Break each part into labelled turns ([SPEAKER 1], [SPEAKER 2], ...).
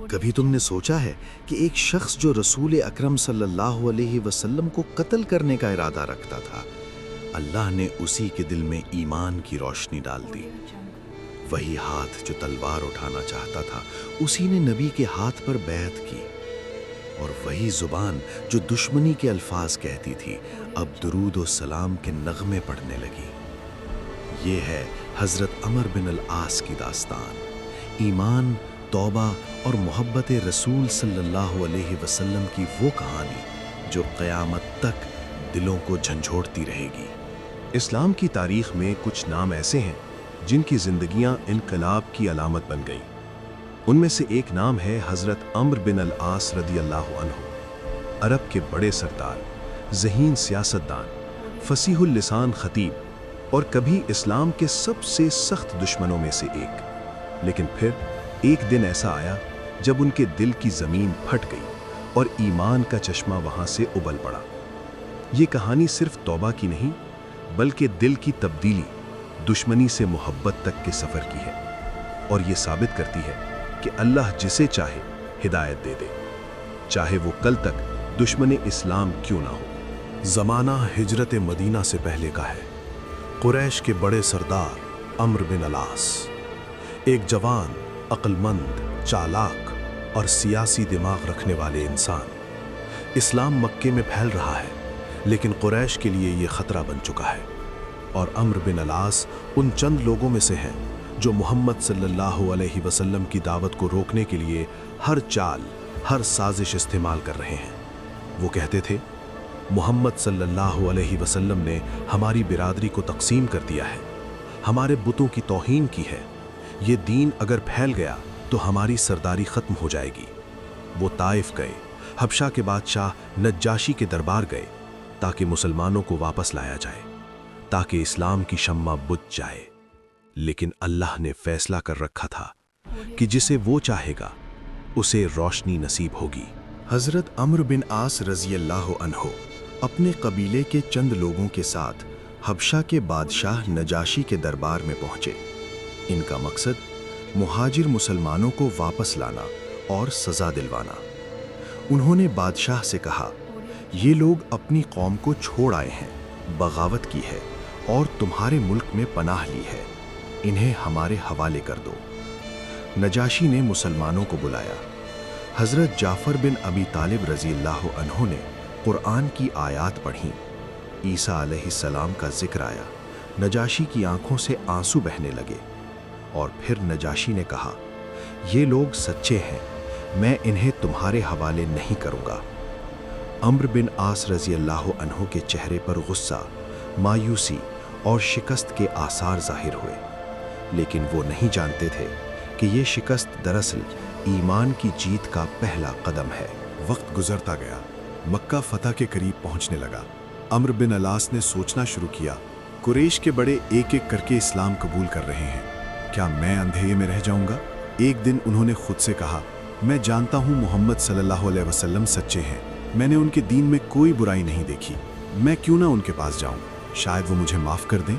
[SPEAKER 1] کبھی تم نے سوچا ہے کہ ایک شخص جو رسول اکرم صلی اللہ علیہ وسلم کو قتل کرنے کا ارادہ رکھتا تھا، اللہ نے اسی کے دل میں ایمان کی روشنی ڈال دی۔ وہی ہاتھ جو تلوار اٹھانا چاہتا تھا، اسی نے نبی کے ہاتھ پر بیعت کی، اور وہی زبان جو دشمنی کے الفاظ کہتی تھی، اب درود و سلام کے نغمے پڑھنے لگی۔ یہ ہے حضرت عمر بن العاص کی داستان، ایمان، توبہ اور محبت رسول صلی اللہ علیہ وسلم کی وہ کہانی جو قیامت تک دلوں کو جھنجھوڑتی رہے گی۔
[SPEAKER 2] اسلام کی تاریخ میں کچھ نام ایسے ہیں جن کی زندگیاں انقلاب کی علامت بن گئیں۔ ان میں سے ایک نام ہے حضرت عمر بن العاص رضی اللہ عنہ، عرب کے بڑے سردار، ذہین سیاستدان، فصیح اللسان خطیب اور کبھی اسلام کے سب سے سخت دشمنوں میں سے ایک۔ لیکن پھر ایک دن ایسا آیا جب ان کے دل کی زمین پھٹ گئی اور ایمان کا چشمہ وہاں سے ابل پڑا۔ یہ کہانی صرف توبہ کی نہیں بلکہ دل کی تبدیلی، دشمنی سے محبت تک کے سفر کی ہے، اور یہ ثابت کرتی ہے کہ اللہ جسے چاہے ہدایت دے دے، چاہے وہ کل تک دشمن اسلام کیوں نہ ہو۔
[SPEAKER 3] زمانہ ہجرت مدینہ سے پہلے کا ہے۔ قریش کے بڑے سردار عمر بن العاص، ایک جوان، عقل مند، چالاک اور سیاسی دماغ رکھنے والے انسان۔ اسلام مکے میں پھیل رہا ہے، لیکن قریش کے لیے یہ خطرہ بن چکا ہے، اور عمر بن العاص ان چند لوگوں میں سے ہیں جو محمد صلی اللہ علیہ وسلم کی دعوت کو روکنے کے لیے ہر چال، ہر سازش استعمال کر رہے ہیں۔ وہ کہتے تھے، محمد صلی اللہ علیہ وسلم نے ہماری برادری کو تقسیم کر دیا ہے، ہمارے بتوں کی توہین کی ہے، یہ دین اگر پھیل گیا تو ہماری سرداری ختم ہو جائے گی۔ وہ طائف گئے، حبشہ کے بادشاہ نجاشی کے دربار گئے تاکہ مسلمانوں کو واپس لایا جائے، تاکہ اسلام کی شمع بجھ جائے۔ لیکن اللہ نے فیصلہ کر رکھا تھا کہ جسے وہ چاہے گا اسے روشنی نصیب ہوگی۔
[SPEAKER 1] حضرت عمر بن عاص رضی اللہ عنہ اپنے قبیلے کے چند لوگوں کے ساتھ حبشہ کے بادشاہ نجاشی کے دربار میں پہنچے۔ ان کا مقصد مہاجر مسلمانوں کو واپس لانا اور سزا دلوانا۔ انہوں نے بادشاہ سے کہا، یہ لوگ اپنی قوم کو چھوڑ آئے ہیں، بغاوت کی ہے اور تمہارے ملک میں پناہ لی ہے، انہیں ہمارے حوالے کر دو۔ نجاشی نے مسلمانوں کو بلایا۔ حضرت جعفر بن ابی طالب رضی اللہ عنہ نے قرآن کی آیات پڑھیں، عیسیٰ علیہ السلام کا ذکر آیا، نجاشی کی آنکھوں سے آنسو بہنے لگے، اور پھر نجاشی نے کہا، یہ لوگ سچے ہیں، میں انہیں تمہارے حوالے نہیں کروں گا۔ عمر بن عاص رضی اللہ عنہ کے چہرے پر غصہ، مایوسی اور شکست کے آثار ظاہر ہوئے، لیکن وہ نہیں جانتے تھے کہ یہ شکست دراصل ایمان کی جیت کا پہلا قدم ہے۔
[SPEAKER 3] وقت گزرتا گیا، مکہ فتح کے قریب پہنچنے لگا۔ عمر بن العاص نے سوچنا شروع کیا، قریش کے بڑے ایک ایک کر کے اسلام قبول کر رہے ہیں، کیا میں اندھیرے میں رہ جاؤں گا؟ ایک دن انہوں نے خود سے کہا، میں جانتا ہوں محمد صلی اللہ علیہ وسلم سچے ہیں، میں نے ان کے دین میں کوئی برائی نہیں دیکھی، میں کیوں نہ ان کے پاس جاؤں، شاید وہ مجھے معاف کر دیں۔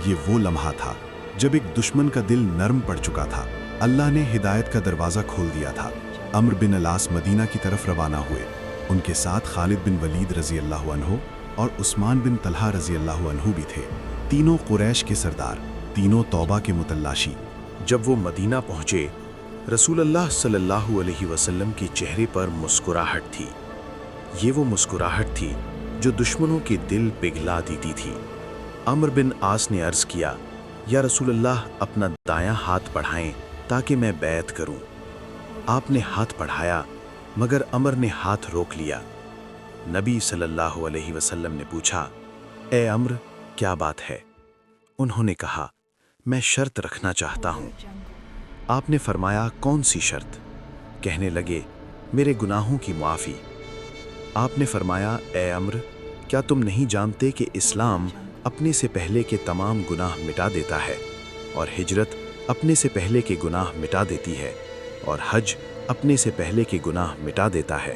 [SPEAKER 3] یہ وہ لمحہ تھا جب ایک دشمن کا دل نرم پڑ چکا تھا، اللہ نے ہدایت کا دروازہ کھول دیا تھا۔ عمر بن العاص مدینہ کی طرف روانہ ہوئے، ان کے ساتھ خالد بن ولید رضی اللہ عنہ اور عثمان بن طلحہ رضی اللہ عنہ بھی تھے، تینوں قریش کے سردار، تینوں توبہ کے متلاشی۔ جب وہ مدینہ پہنچے، رسول اللہ صلی اللہ علیہ وسلم کے چہرے پر مسکراہٹ تھی۔ یہ وہ مسکراہٹ تھی جو دشمنوں کے دل پگھلا دیتی تھی۔ عمر بن عاص نے عرض کیا، یا رسول اللہ، اپنا دایاں ہاتھ بڑھائیں تاکہ میں بیعت کروں۔ آپ نے ہاتھ بڑھایا، مگر عمر نے ہاتھ روک لیا۔ نبی صلی اللہ علیہ وسلم نے پوچھا، اے عمر، کیا بات ہے؟ انہوں نے کہا، میں شرط رکھنا چاہتا ہوں۔ آپ نے فرمایا، کون سی شرط؟ کہنے لگے، میرے گناہوں کی معافی۔ آپ نے فرمایا، اے عمر، کیا تم نہیں جانتے کہ اسلام اپنے سے پہلے کے تمام گناہ مٹا دیتا ہے، اور ہجرت اپنے سے پہلے کے گناہ مٹا دیتی ہے، اور حج اپنے سے پہلے کے گناہ مٹا دیتا ہے؟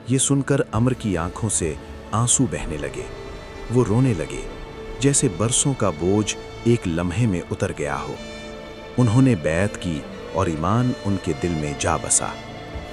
[SPEAKER 3] یہ سن کر عمر کی آنکھوں سے آنسو بہنے لگے، وہ رونے لگے جیسے برسوں کا بوجھ ایک لمحے میں اتر گیا ہو۔ انہوں نے بیعت کی اور ایمان ان کے دل میں جا بسا۔